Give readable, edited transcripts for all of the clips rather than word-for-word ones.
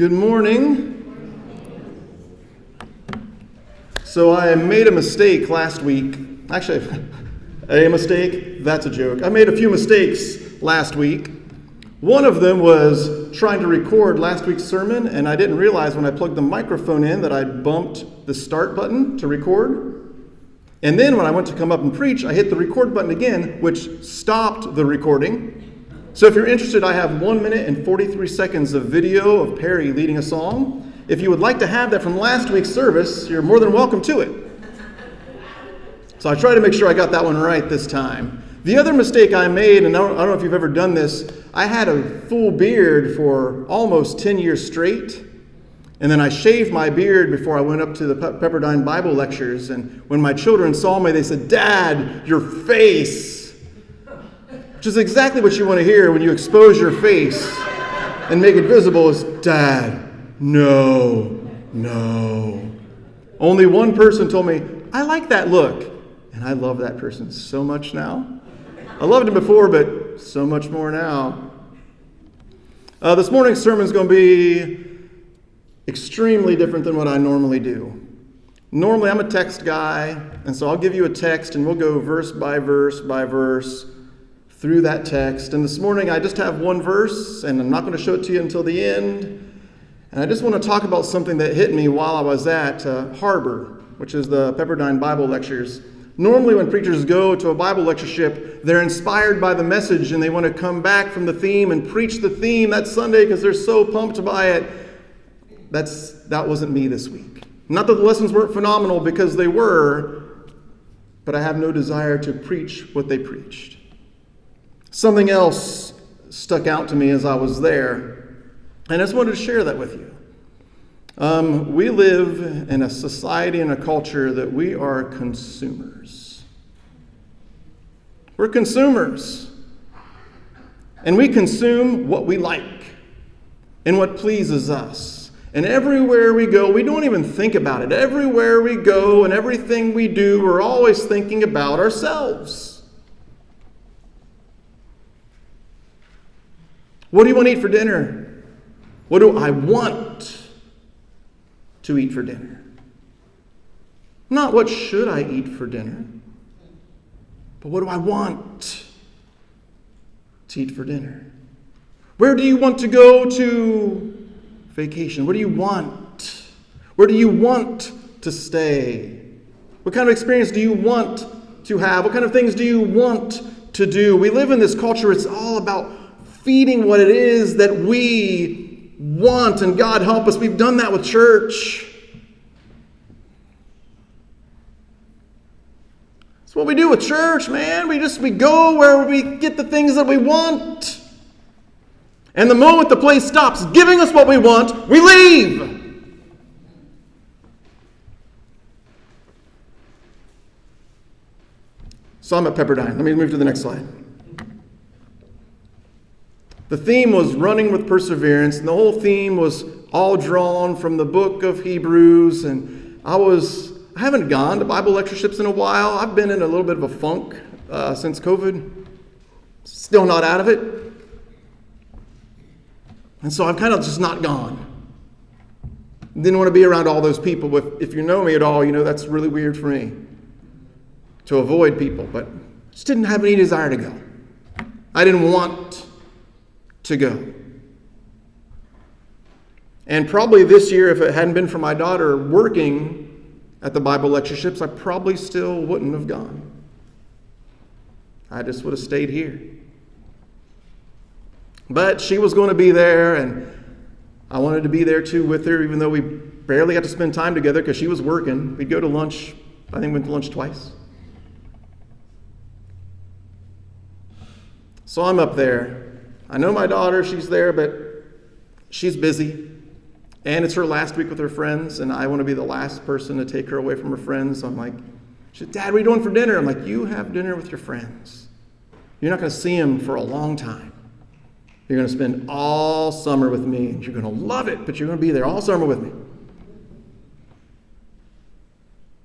Good morning. So I made a mistake last week. Actually, a mistake? That's a joke. I made a few mistakes last week. One of them was trying to record last week's sermon, and I didn't realize when I plugged the microphone in that I'd bumped the start button to record. And then when I went to come up and preach, I hit the record button again, which stopped the recording. So if you're interested, I have 1 minute and 43 seconds of video of Perry leading a song. If you would like to have that from last week's service, you're more than welcome to it. So I tried to make sure I got that one right this time. The other mistake I made, and I don't know if you've ever done this, I had a full beard for almost 10 years straight. And then I shaved my beard before I went up to the Pepperdine Bible lectures. And when my children saw me, they said, "Dad, your face." Which is exactly what you want to hear when you expose your face and make it visible is, "Dad, no. Only one person told me, "I like that look." And I love that person so much now. I loved him before, but so much more now. This morning's sermon is going to be extremely different than what I normally do. Normally, I'm a text guy, and so I'll give you a text, and we'll go verse by verse through that text. And this morning, I just have one verse, and I'm not going to show it to you until the end. And I just want to talk about something that hit me while I was at Harbor, which is the Pepperdine Bible lectures. Normally, when preachers go to a Bible lectureship, they're inspired by the message, and they want to come back from the theme and preach the theme that Sunday because they're so pumped by it. That wasn't me this week. Not that the lessons weren't phenomenal, because they were, but I have no desire to preach what they preached. Something else stuck out to me as I was there, and I just wanted to share that with you. We live in a society and a culture that we are consumers. We're consumers. And we consume what we like and what pleases us. And everywhere we go, we don't even think about it. Everywhere we go and everything we do, we're always thinking about ourselves. What do you want to eat for dinner? What do I want to eat for dinner? Not what should I eat for dinner, but what do I want to eat for dinner? Where do you want to go to vacation? What do you want? Where do you want to stay? What kind of experience do you want to have? What kind of things do you want to do? We live in this culture, it's all about feeding what it is that we want, and God help us, we've done that with church. That's what we do with church, man. We go where we get the things that we want. And the moment the place stops giving us what we want, we leave. So I'm at Pepperdine. Let me move to the next slide. The theme was running with perseverance, and the whole theme was all drawn from the book of Hebrews. And I haven't gone to Bible lectureships in a while. I've been in a little bit of a funk since COVID. Still not out of it. And so I've kind of just not gone. Didn't want to be around all those people. If you know me at all, you know that's really weird for me to avoid people. But just didn't have any desire to go. I didn't want to go. And probably this year, if it hadn't been for my daughter working at the Bible lectureships, I probably still wouldn't have gone. I just would have stayed here. But she was going to be there, and I wanted to be there too with her, even though we barely got to spend time together because she was working. We'd go to lunch. I think we went to lunch twice. So I'm up there. I know my daughter, she's there, but she's busy. And it's her last week with her friends, and I want to be the last person to take her away from her friends. So I'm like, she said, "Dad, what are you doing for dinner?" I'm like, "You have dinner with your friends. You're not going to see them for a long time. You're going to spend all summer with me, and you're going to love it, but you're going to be there all summer with me."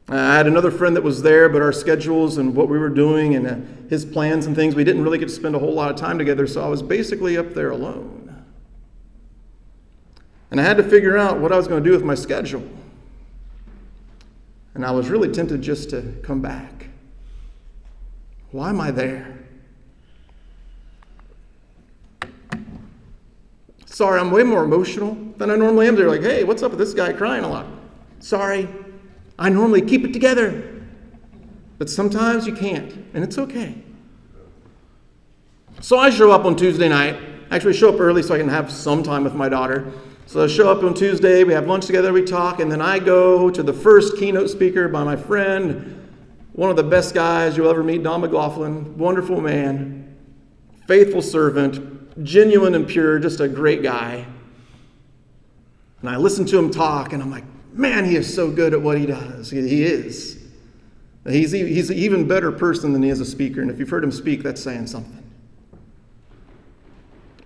I had another friend that was there, but our schedules and what we were doing and his plans and things, we didn't really get to spend a whole lot of time together, so I was basically up there alone. And I had to figure out what I was going to do with my schedule. And I was really tempted just to come back. Why am I there? Sorry, I'm way more emotional than I normally am. They're like, hey, what's up with this guy crying a lot? Sorry, I normally keep it together. But sometimes you can't, and it's okay. So I show up on Tuesday night. Actually, show up early so I can have some time with my daughter. So I show up on Tuesday, we have lunch together, we talk, and then I go to the first keynote speaker by my friend, one of the best guys you'll ever meet, Don McLaughlin, wonderful man, faithful servant, genuine and pure, just a great guy. And I listen to him talk, and I'm like, man, he is so good at what he does. He is. He's an even better person than he is a speaker, and if you've heard him speak, that's saying something.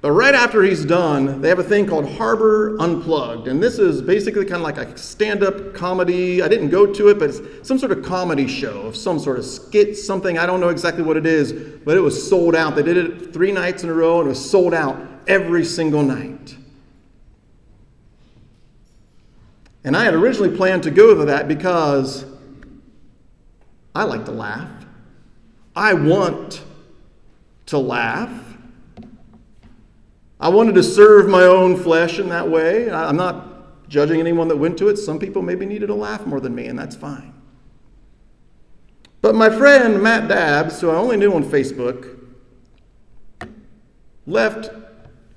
But right after he's done, they have a thing called Harbor Unplugged. And this is basically kind of like a stand-up comedy. I didn't go to it, but it's some sort of comedy show of some sort of skit, something. I don't know exactly what it is, but it was sold out. They did it 3 nights in a row, and it was sold out every single night. And I had originally planned to go to that because I like to laugh. I want to laugh. I wanted to serve my own flesh in that way. I'm not judging anyone that went to it. Some people maybe needed a laugh more than me, and that's fine. But my friend Matt Dabbs, who I only knew on Facebook, left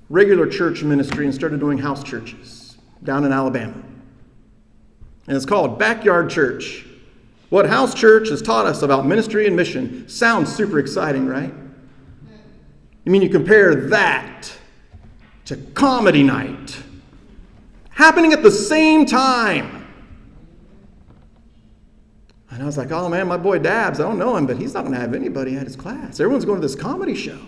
regular church ministry and started doing house churches down in Alabama. And it's called Backyard Church. What house church has taught us about ministry and mission sounds super exciting, right? You mean you compare that to comedy night happening at the same time. And I was like, oh man, my boy Dabbs, I don't know him, but he's not going to have anybody at his class. Everyone's going to this comedy show.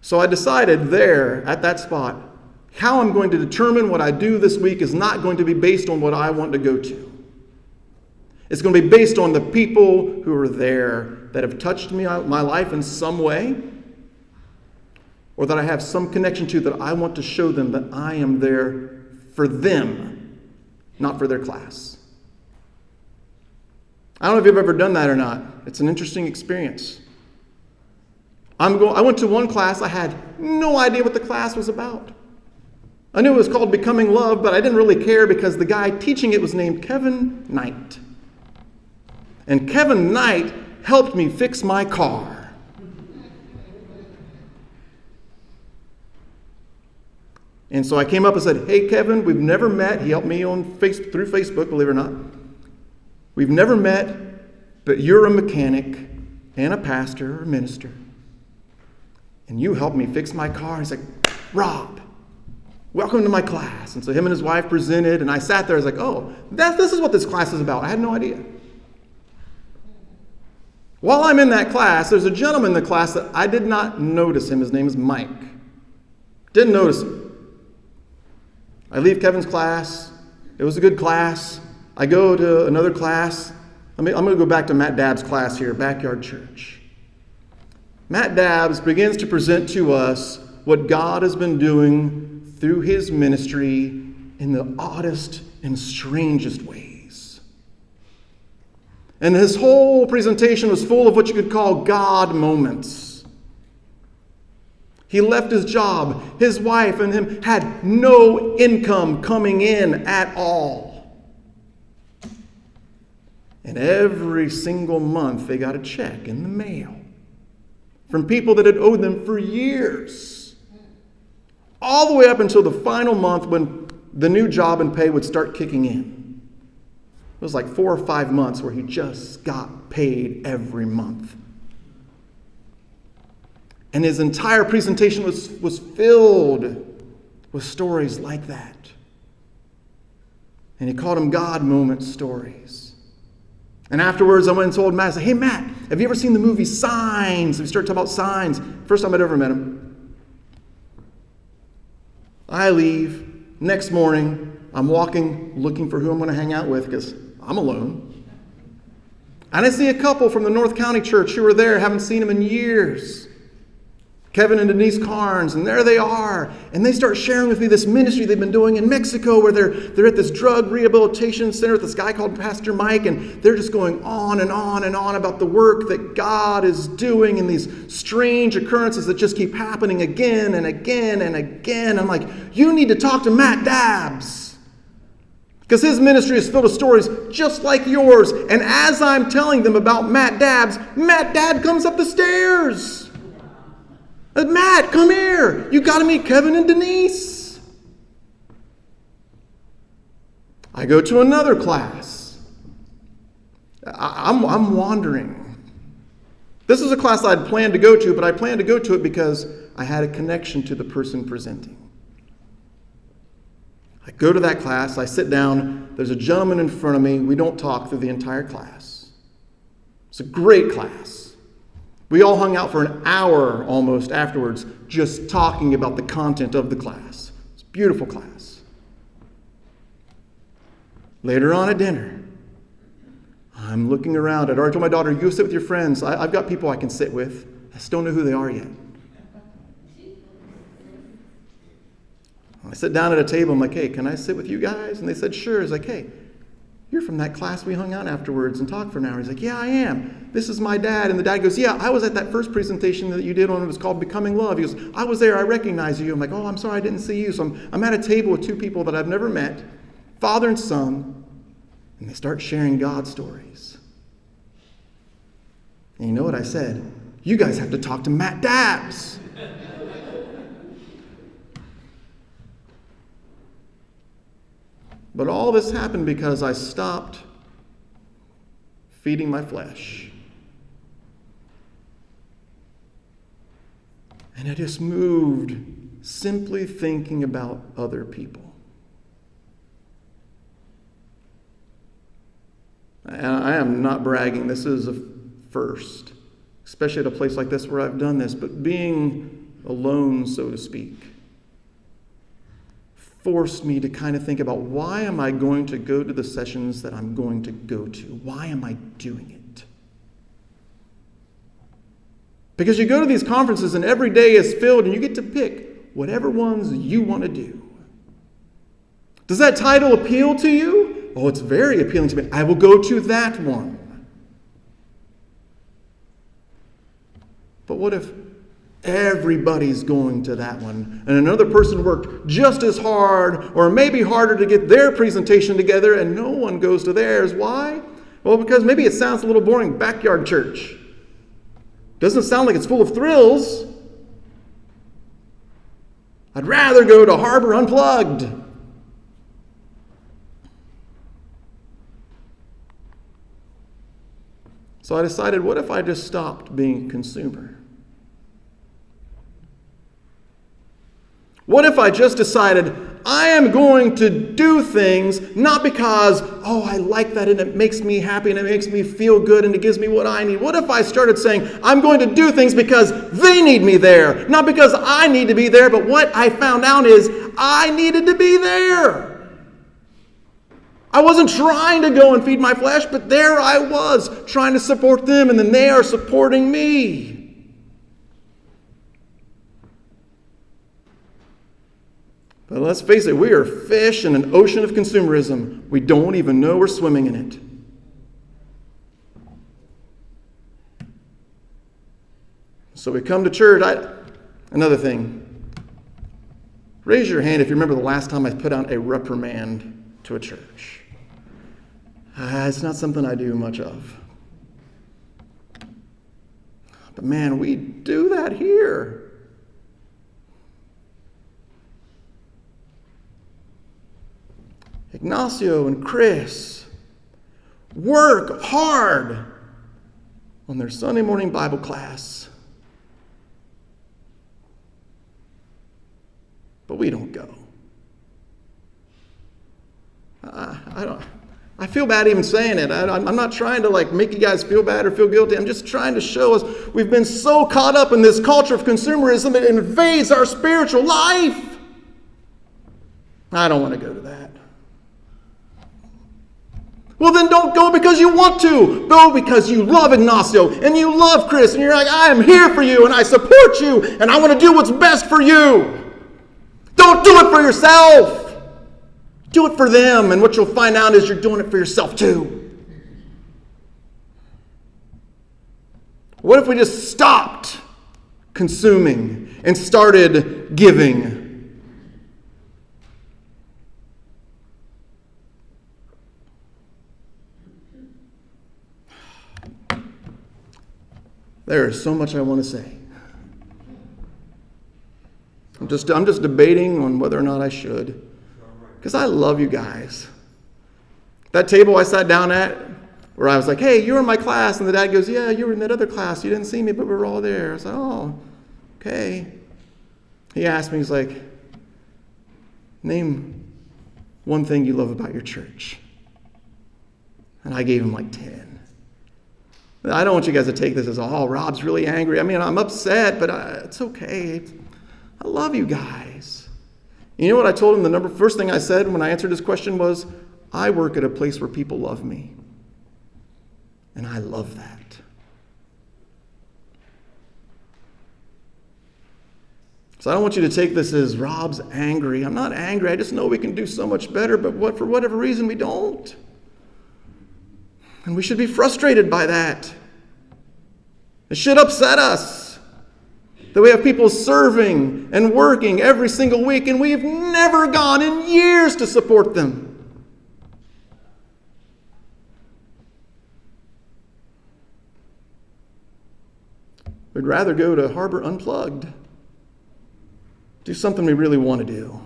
So I decided there at that spot, how I'm going to determine what I do this week is not going to be based on what I want to go to. It's going to be based on the people who are there that have touched me, my life in some way, or that I have some connection to, that I want to show them that I am there for them, not for their class. I don't know if you've ever done that or not. It's an interesting experience. I went to one class, I had no idea what the class was about. I knew it was called Becoming Love, but I didn't really care because the guy teaching it was named Kevin Knight. And Kevin Knight helped me fix my car. And so I came up and said, hey, Kevin, we've never met. He helped me through Facebook, believe it or not. We've never met, but you're a mechanic and a pastor or minister. And you helped me fix my car. He's like, Rob, welcome to my class. And so him and his wife presented, and I sat there. I was like, oh, this is what this class is about. I had no idea. While I'm in that class, there's a gentleman in the class that I did not notice him. His name is Mike. Didn't notice him. I leave Kevin's class. It was a good class. I go to another class. I'm going to go back to Matt Dabbs' class here, Backyard Church. Matt Dabbs begins to present to us what God has been doing through his ministry in the oddest and strangest ways. And his whole presentation was full of what you could call God moments. He left his job. His wife and him had no income coming in at all. And every single month they got a check in the mail from people that had owed them for years. All the way up until the final month when the new job and pay would start kicking in. It was like 4 or 5 months where he just got paid every month. And his entire presentation was filled with stories like that. And he called them God moment stories. And afterwards, I went and told Matt, I said, hey, Matt, have you ever seen the movie Signs? We started talking about signs. First time I'd ever met him. I leave. Next morning, I'm walking, looking for who I'm going to hang out with because I'm alone. And I see a couple from the North County church who were there, haven't seen them in years. Kevin and Denise Carnes, and there they are. And they start sharing with me this ministry they've been doing in Mexico where they're at this drug rehabilitation center with this guy called Pastor Mike, and they're just going on and on and on about the work that God is doing and these strange occurrences that just keep happening again and again and again. I'm like, you need to talk to Matt Dabbs, because his ministry is filled with stories just like yours. And as I'm telling them about Matt Dabbs, Matt Dabb comes up the stairs. Matt, come here. You got to meet Kevin and Denise. I go to another class. I'm wandering. This is a class I'd planned to go to, but I planned to go to it because I had a connection to the person presenting. I go to that class. I sit down. There's a gentleman in front of me. We don't talk through the entire class. It's a great class. We all hung out for an hour almost afterwards, just talking about the content of the class. It's a beautiful class. Later on at dinner, I'm looking around. I'd already told my daughter, you go sit with your friends. I've got people I can sit with. I still don't know who they are yet. I sit down at a table. I'm like, hey, can I sit with you guys? And they said, sure. It's like, hey, you're from that class we hung out afterwards and talked for an hour. He's like, yeah, I am. This is my dad. And the dad goes, yeah, I was at that first presentation that you did on, it was called Becoming Love. He goes, I was there. I recognize you. I'm like, oh, I'm sorry I didn't see you. So I'm at a table with two people that I've never met, father and son, and they start sharing God stories. And you know what I said? You guys have to talk to Matt Dabbs. But all this happened because I stopped feeding my flesh. And I just moved simply thinking about other people. And I am not bragging. This is a first, especially at a place like this where I've done this. But being alone, so to speak, forced me to kind of think about, why am I going to go to the sessions that I'm going to go to? Why am I doing it? Because you go to these conferences and every day is filled and you get to pick whatever ones you want to do. Does that title appeal to you? Oh, it's very appealing to me. I will go to that one. But what if everybody's going to that one, and another person worked just as hard or maybe harder to get their presentation together, and no one goes to theirs? Why? Well, because maybe it sounds a little boring. Backyard church. Doesn't sound like it's full of thrills. I'd rather go to Harbor Unplugged. So I decided, what if I just stopped being a consumer? What if I just decided I am going to do things not because, oh, I like that and it makes me happy and it makes me feel good and it gives me what I need? What if I started saying I'm going to do things because they need me there, not because I need to be there? But what I found out is I needed to be there. I wasn't trying to go and feed my flesh, but there I was trying to support them, and then they are supporting me. But let's face it, we are fish in an ocean of consumerism. We don't even know we're swimming in it. So we come to church. Another thing. Raise your hand if you remember the last time I put out a reprimand to a church. It's not something I do much of. But man, we do that here. Ignacio and Chris work hard on their Sunday morning Bible class. But we don't go. I feel bad even saying it. I'm not trying to make you guys feel bad or feel guilty. I'm just trying to show us we've been so caught up in this culture of consumerism it invades our spiritual life. I don't want to go to that. Well, then don't go because you want to. Go because you love Ignacio and you love Chris. And you're like, I am here for you and I support you and I want to do what's best for you. Don't do it for yourself. Do it for them. And what you'll find out is you're doing it for yourself too. What if we just stopped consuming and started giving? There is so much I want to say. I'm just debating on whether or not I should. Because I love you guys. That table I sat down at, where I was like, hey, you were in my class. And the dad goes, yeah, you were in that other class. You didn't see me, but we were all there. I was like, oh, okay. He asked me, he's like, name one thing you love about your church. And I gave him like 10. I don't want you guys to take this as, oh, Rob's really angry. I mean, I'm upset, but it's okay. I love you guys. You know what I told him? The first thing I said when I answered his question was, I work at a place where people love me. And I love that. So I don't want you to take this as Rob's angry. I'm not angry. I just know we can do so much better, but for whatever reason, we don't. And we should be frustrated by that. It should upset us that we have people serving and working every single week, and we've never gone in years to support them. We'd rather go to Harbor Unplugged, do something we really want to do,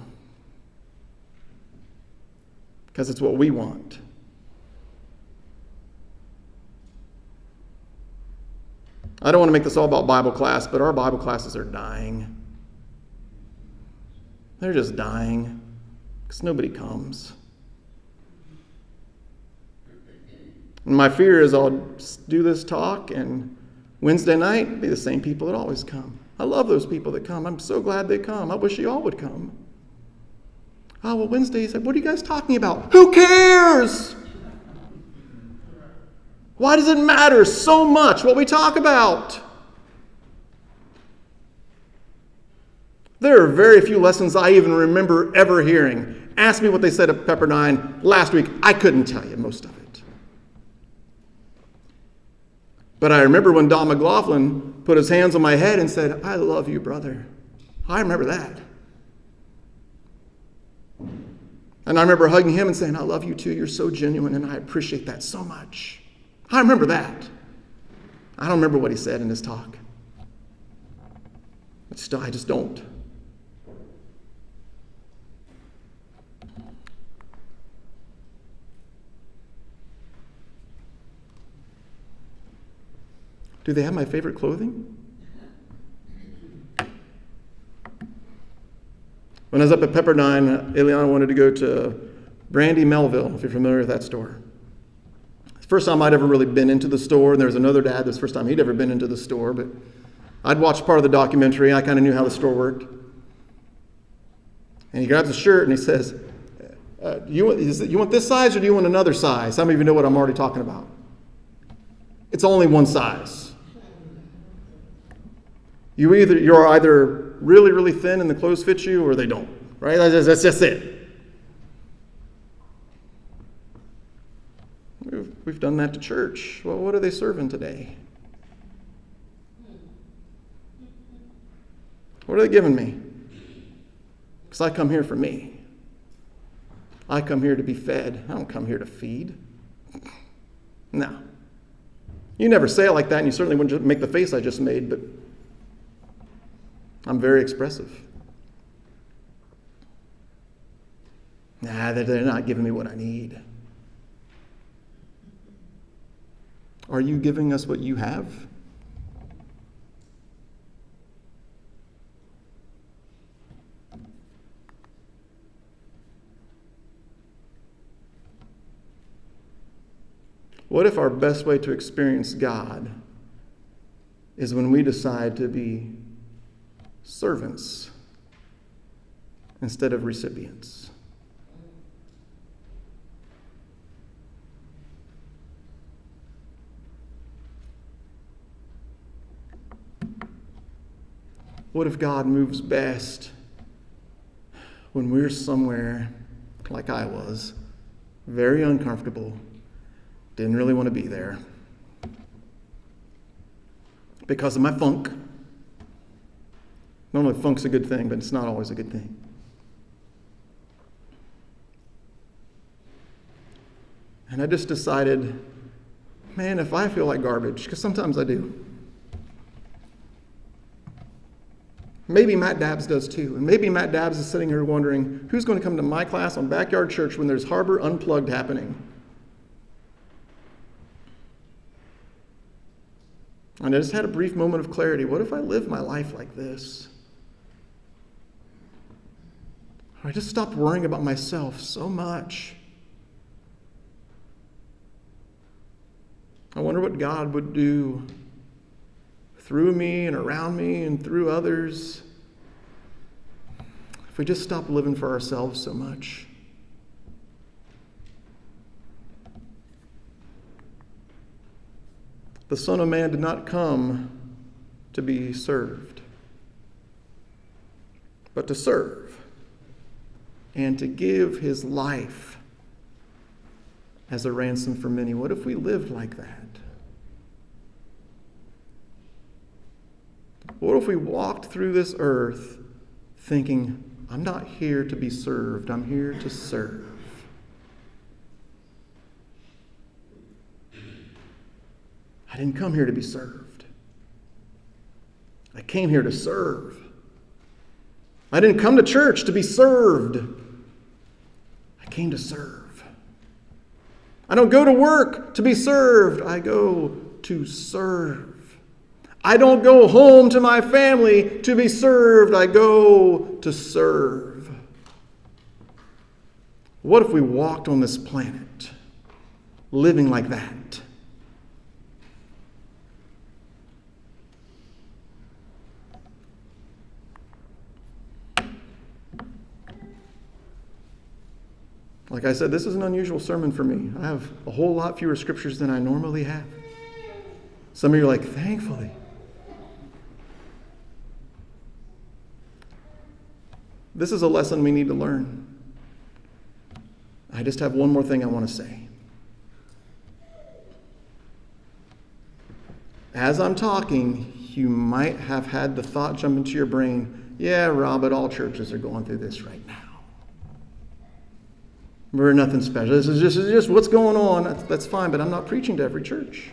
because it's what we want. I don't want to make this all about Bible class, but our Bible classes are dying. They're just dying because nobody comes. And my fear is I'll do this talk and Wednesday night be the same people that always come. I love those people that come. I'm so glad they come. I wish you all would come. Oh, well, Wednesday, he said, what are you guys talking about? Who cares? Why does it matter so much what we talk about? There are very few lessons I even remember ever hearing. Ask me what they said at Pepperdine last week. I couldn't tell you most of it. But I remember when Don McLaughlin put his hands on my head and said, I love you, brother. I remember that. And I remember hugging him and saying, I love you too. You're so genuine and I appreciate that so much. I remember that. I don't remember what he said in his talk. But still, I just don't. Do they have my favorite clothing? When I was up at Pepperdine, Eliana wanted to go to Brandy Melville, if you're familiar with that store. First time I'd ever really been into the store, and there was another dad, this was the first time he'd ever been into the store, but I'd watched part of the documentary. I kind of knew how the store worked. And he grabs a shirt and he says, you want this size or do you want another size? Some of you know what I'm already talking about. It's only one size. You're either really, really thin and the clothes fit you or they don't, right? That's just it. We've done that to church. Well, what are they serving today? What are they giving me? Because I come here for me. I come here to be fed. I don't come here to feed. No. You never say it like that, and you certainly wouldn't make the face I just made, but I'm very expressive. Nah, they're not giving me what I need. Are you giving us what you have? What if our best way to experience God is when we decide to be servants instead of recipients? What if God moves best when we're somewhere, like I was, very uncomfortable, didn't really want to be there because of my funk? Normally funk's a good thing, but it's not always a good thing. And I just decided, man, if I feel like garbage, because sometimes I do, maybe Matt Dabbs does too. And maybe Matt Dabbs is sitting here wondering, who's going to come to my class on Backyard Church when there's Harbor Unplugged happening? And I just had a brief moment of clarity. What if I live my life like this? I just stopped worrying about myself so much. I wonder what God would do through me and around me and through others if we just stopped living for ourselves so much. The Son of Man did not come to be served, but to serve and to give his life as a ransom for many. What if we lived like that? What if we walked through this earth thinking, I'm not here to be served, I'm here to serve. I didn't come here to be served. I came here to serve. I didn't come to church to be served. I came to serve. I don't go to work to be served. I go to serve. I don't go home to my family to be served. I go to serve. What if we walked on this planet living like that? Like I said, this is an unusual sermon for me. I have a whole lot fewer scriptures than I normally have. Some of you are like, thankfully. This is a lesson we need to learn. I just have one more thing I want to say. As I'm talking, you might have had the thought jump into your brain, yeah, Rob, but all churches are going through this right now. We're nothing special. This is just what's going on. That's fine, but I'm not preaching to every church.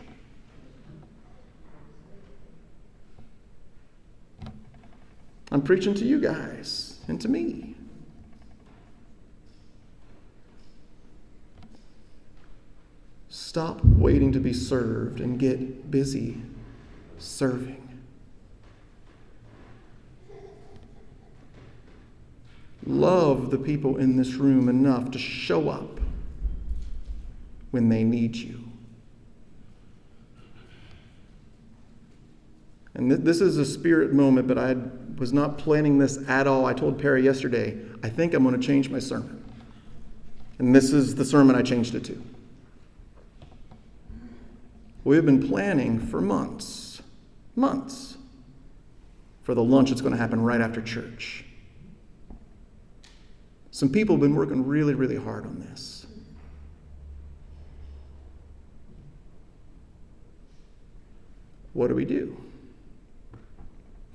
I'm preaching to you guys and to me. Stop waiting to be served and get busy serving. Love the people in this room enough to show up when they need you. And this is a spirit moment, but I was not planning this at all. I told Perry yesterday, I think I'm going to change my sermon. And this is the sermon I changed it to. We have been planning for months, for the lunch that's going to happen right after church. Some people have been working really, really hard on this. What do we do?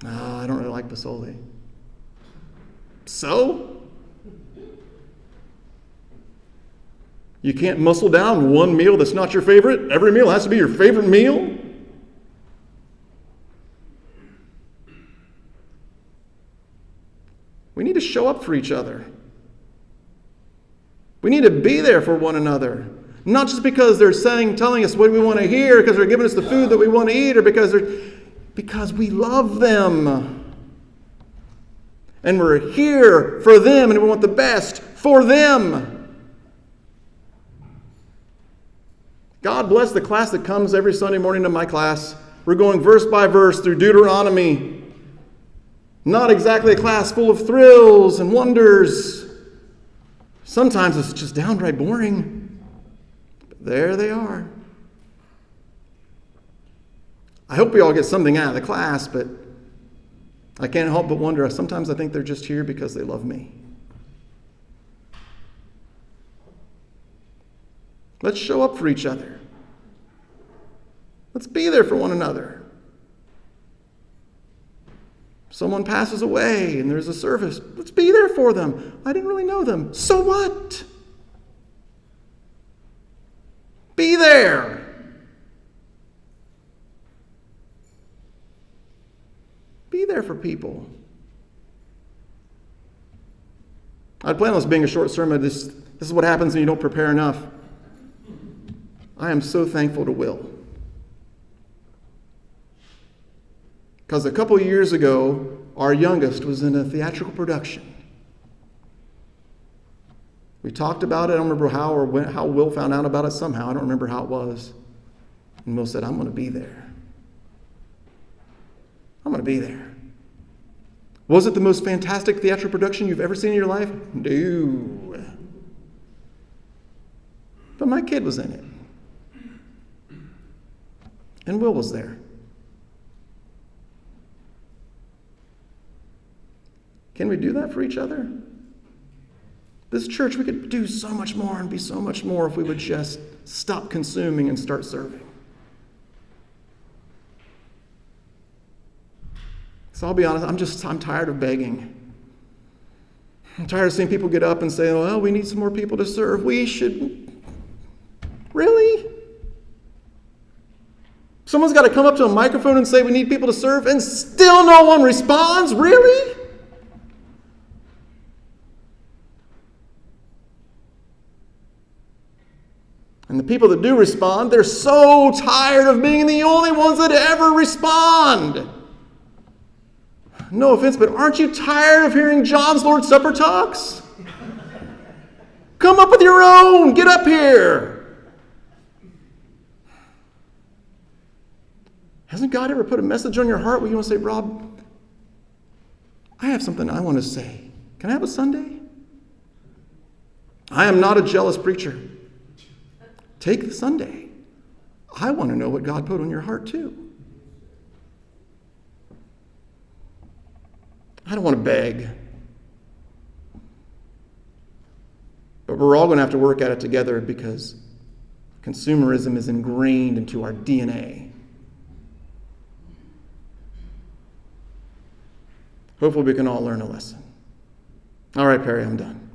I don't really like Basoli. So? You can't muscle down one meal that's not your favorite? Every meal has to be your favorite meal? We need to show up for each other. We need to be there for one another. Not just because they're telling us what we want to hear, because they're giving us the food that we want to eat, or because we love them. And we're here for them, and we want the best for them. God bless the class that comes every Sunday morning to my class. We're going verse by verse through Deuteronomy. Not exactly a class full of thrills and wonders. Sometimes it's just downright boring. But there they are. I hope we all get something out of the class, but I can't help but wonder, sometimes I think they're just here because they love me. Let's show up for each other. Let's be there for one another. Someone passes away and there's a service. Let's be there for them. I didn't really know them. So what? Be there. Be there for people. I'd planned on this being a short sermon. This is what happens when you don't prepare enough. I am so thankful to Will. Because a couple years ago, our youngest was in a theatrical production. We talked about it. I don't remember how Will found out about it somehow. I don't remember how it was. And Will said, I'm going to be there. I'm going to be there. Was it the most fantastic theatrical production you've ever seen in your life? No. But my kid was in it. And Will was there. Can we do that for each other? This church, we could do so much more and be so much more if we would just stop consuming and start serving. So I'll be honest, I'm tired of begging. I'm tired of seeing people get up and say, well, we need some more people to serve. We should. Really? Someone's got to come up to a microphone and say we need people to serve and still no one responds? Really? And the people that do respond, they're so tired of being the only ones that ever respond. No offense, but aren't you tired of hearing John's Lord's Supper talks? Come up with your own. Get up here. Hasn't God ever put a message on your heart where you want to say, Rob, I have something I want to say. Can I have a Sunday? I am not a jealous preacher. Take the Sunday. I want to know what God put on your heart too. I don't want to beg. But we're all going to have to work at it together because consumerism is ingrained into our DNA. Hopefully we can all learn a lesson. All right, Perry, I'm done.